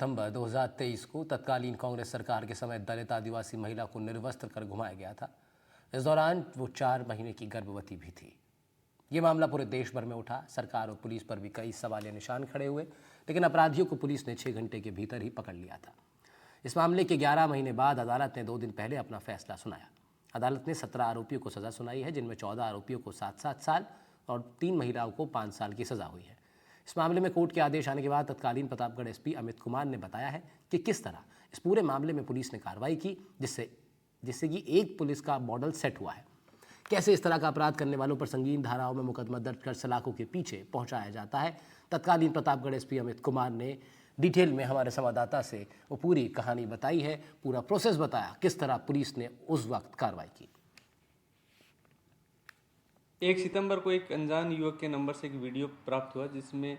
सितंबर 2023 को तत्कालीन कांग्रेस सरकार के समय दलित आदिवासी महिला को निर्वस्त्र कर घुमाया गया था। इस दौरान वो 4 महीने की गर्भवती भी थी। ये मामला पूरे देश भर में उठा। सरकार और पुलिस पर भी कई सवालिया निशान खड़े हुए, लेकिन अपराधियों को पुलिस ने 6 घंटे के भीतर ही पकड़ लिया था। इस मामले के 11 महीने बाद अदालत ने 2 दिन पहले अपना फैसला सुनाया। अदालत ने 17 आरोपियों को सजा सुनाई है, जिनमें 14 आरोपियों को 7-7 साल और 3 महिलाओं को 5 साल की सजा हुई है। इस मामले में कोर्ट के आदेश आने के बाद तत्कालीन प्रतापगढ़ एसपी अमित कुमार ने बताया है कि किस तरह इस पूरे मामले में पुलिस ने कार्रवाई की, जिससे कि एक पुलिस का मॉडल सेट हुआ है। कैसे इस तरह का अपराध करने वालों पर संगीन धाराओं में मुकदमा दर्ज कर सलाखों के पीछे पहुंचाया जाता है। तत्कालीन प्रतापगढ़ एसपी अमित कुमार ने डिटेल में हमारे संवाददाता से वो पूरी कहानी बताई है, पूरा प्रोसेस बताया, किस तरह पुलिस ने उस वक्त कार्रवाई की। 1 सितंबर को एक अनजान युवक के नंबर से एक वीडियो प्राप्त हुआ, जिसमें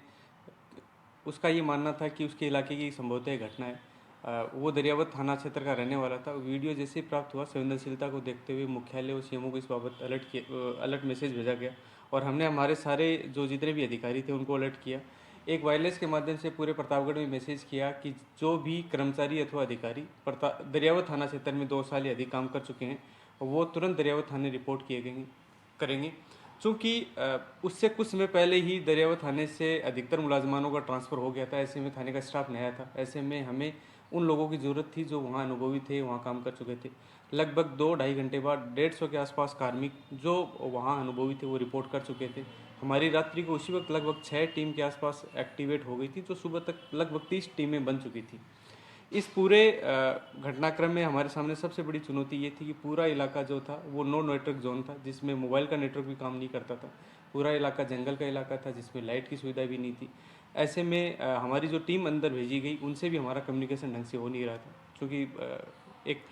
उसका ये मानना था कि उसके इलाके की संभवतः घटना है। वो दरियावत थाना क्षेत्र का रहने वाला था। वीडियो जैसे ही प्राप्त हुआ, संवेदनशीलता को देखते हुए मुख्यालय और सीएमओ को इस बाबत अलर्ट मैसेज भेजा गया और हमने हमारे सारे जो जितने भी अधिकारी थे उनको अलर्ट किया। एक वायरलेस के माध्यम से पूरे प्रतापगढ़ में मैसेज किया कि जो भी कर्मचारी अथवा अधिकारी दरियावत थाना क्षेत्र में 2 साल या अधिक काम कर चुके हैं, वो तुरंत दरियावत थाने रिपोर्ट करेंगे। चूँकि उससे कुछ समय पहले ही दरियावत थाने से अधिकतर मुलाजमानों का ट्रांसफ़र हो गया था। ऐसे में थाने का स्टाफ नया था। ऐसे में हमें उन लोगों की ज़रूरत थी जो वहाँ अनुभवी थे, वहाँ काम कर चुके थे। लगभग 2-2.5 घंटे बाद 150 के आसपास कार्मिक जो वहाँ अनुभवी थे वो रिपोर्ट कर चुके थे। हमारी रात्रि को उसी वक्त लगभग 6 टीम के आसपास एक्टिवेट हो गई थी, जो सुबह तक लगभग 30 टीमें बन चुकी थी। इस पूरे घटनाक्रम में हमारे सामने सबसे बड़ी चुनौती ये थी कि पूरा इलाका जो था वो नो नेटवर्क जोन था, जिसमें मोबाइल का नेटवर्क भी काम नहीं करता था। पूरा इलाका जंगल का इलाका था, जिसमें लाइट की सुविधा भी नहीं थी। ऐसे में हमारी जो टीम अंदर भेजी गई, उनसे भी हमारा कम्युनिकेशन ढंग से हो नहीं रहा था, क्योंकि एक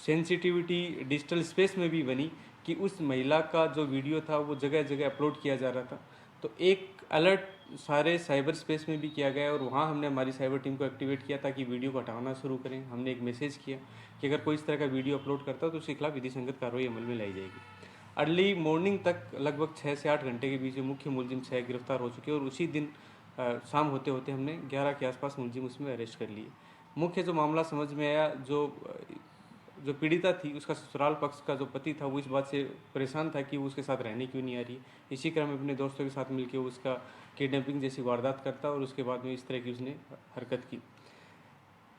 सेंसिटिविटी डिजिटल स्पेस में भी बनी कि उस महिला का जो वीडियो था वो जगह जगह अपलोड किया जा रहा था। तो एक अलर्ट सारे साइबर स्पेस में भी किया गया और वहाँ हमने हमारी साइबर टीम को एक्टिवेट किया ताकि वीडियो को हटाना शुरू करें। हमने एक मैसेज किया कि अगर कोई इस तरह का वीडियो अपलोड करता है तो उसके खिलाफ विधि संगत कार्रवाई अमल में लाई जाएगी। अर्ली मॉर्निंग तक लगभग 6 से 8 घंटे के बीच में मुख्य मुलजिम 6 गिरफ्तार हो चुके और उसी दिन शाम होते होते हमने 11 के आसपास मुलजिम उसमें अरेस्ट कर लिए। मुख्य जो मामला समझ में आया, जो पीड़िता थी उसका ससुराल पक्ष का जो पति था वो इस बात से परेशान था कि वो उसके साथ रहने क्यों नहीं आ रही। इसी क्रम में अपने दोस्तों के साथ मिलकर उसका किडनैपिंग जैसी वारदात करता और उसके बाद में इस तरह की उसने हरकत की।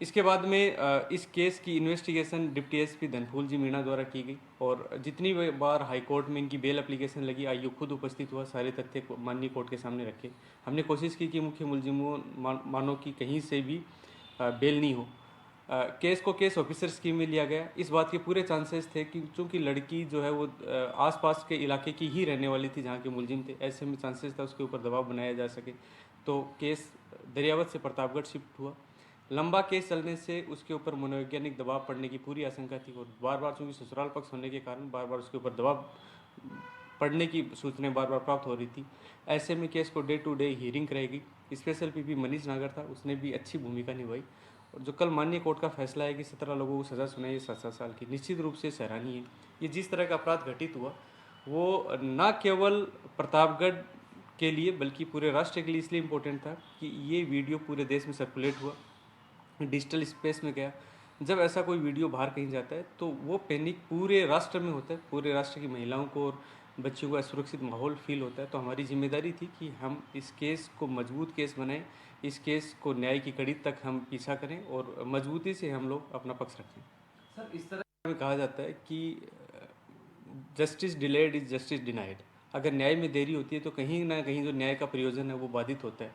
इसके बाद में इस केस की इन्वेस्टिगेशन डिप्टी एसपी धनफूल जी मीणा द्वारा की गई और जितनी बार हाई कोर्ट में इनकी बेल एप्लीकेशन लगी, आयोग खुद उपस्थित हुआ, सारे तथ्य माननीय कोर्ट के सामने रखे। हमने कोशिश की कि मुख्य मुलजिमों मानो कि कहीं से भी बेल नहीं हो। केस को केस ऑफिसर स्कीम में लिया गया। इस बात के पूरे चांसेस थे कि चूंकि लड़की जो है वो आसपास के इलाके की ही रहने वाली थी जहाँ के मुलजिम थे, ऐसे में चांसेस था उसके ऊपर दबाव बनाया जा सके। तो केस दरियावत से प्रतापगढ़ शिफ्ट हुआ। लंबा केस चलने से उसके ऊपर मनोवैज्ञानिक दबाव पड़ने की पूरी आशंका थी और बार बार चूँकि ससुराल पक्ष होने के कारण बार बार उसके ऊपर दबाव पड़ने की सूचनाएं बार बार प्राप्त हो रही थी। ऐसे में केस को डे टू डे हियरिंग कराएगी। स्पेशल पीपी मनीष नागर था, उसने भी अच्छी भूमिका निभाई और जो कल माननीय कोर्ट का फैसला है कि 17 लोगों को सज़ा सुनाई है 7-7 साल की, निश्चित रूप से सराहनीय है। ये जिस तरह का अपराध घटित हुआ वो न केवल प्रतापगढ़ के लिए बल्कि पूरे राष्ट्र के लिए इसलिए इम्पोर्टेंट था कि ये वीडियो पूरे देश में सर्कुलेट हुआ, डिजिटल स्पेस में गया। जब ऐसा कोई वीडियो बाहर कहीं जाता है तो वो पैनिक पूरे राष्ट्र में होता है, पूरे राष्ट्र की महिलाओं को और बच्चों को असुरक्षित माहौल फील होता है। तो हमारी जिम्मेदारी थी कि हम इस केस को मजबूत केस बनाएं, इस केस को न्याय की कड़ी तक हम पीछा करें और मजबूती से हम लोग अपना पक्ष रखें। सर, इस तरह में कहा जाता है कि justice delayed is justice denied. अगर न्याय में देरी होती है तो कहीं ना कहीं जो न्याय का प्रयोजन है वो बाधित होता है।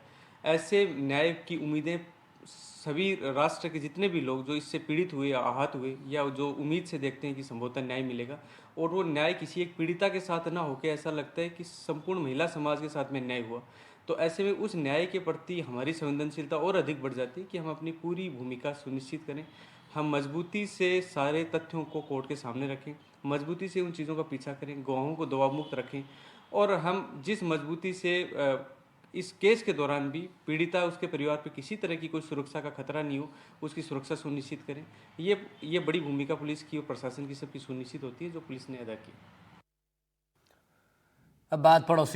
ऐसे न्याय की उम्मीदें सभी राष्ट्र के जितने भी लोग जो इससे पीड़ित हुए या आहत हुए या जो उम्मीद से देखते हैं कि संभवतः न्याय मिलेगा और वो न्याय किसी एक पीड़िता के साथ ना होकर ऐसा लगता है कि संपूर्ण महिला समाज के साथ में न्याय हुआ, तो ऐसे में उस न्याय के प्रति हमारी संवेदनशीलता और अधिक बढ़ जाती है कि हम अपनी पूरी भूमिका सुनिश्चित करें। हम मजबूती से सारे तथ्यों को कोर्ट के सामने रखें, मजबूती से उन चीज़ों का पीछा करें, गवाहों को दबाव मुक्त रखें और हम जिस मजबूती से इस केस के दौरान भी पीड़िता उसके परिवार पर किसी तरह की कोई सुरक्षा का खतरा नहीं हो, उसकी सुरक्षा सुनिश्चित करें। ये बड़ी भूमिका पुलिस की और प्रशासन की सबकी सुनिश्चित होती है जो पुलिस ने अदा की। अब बात पड़ोसी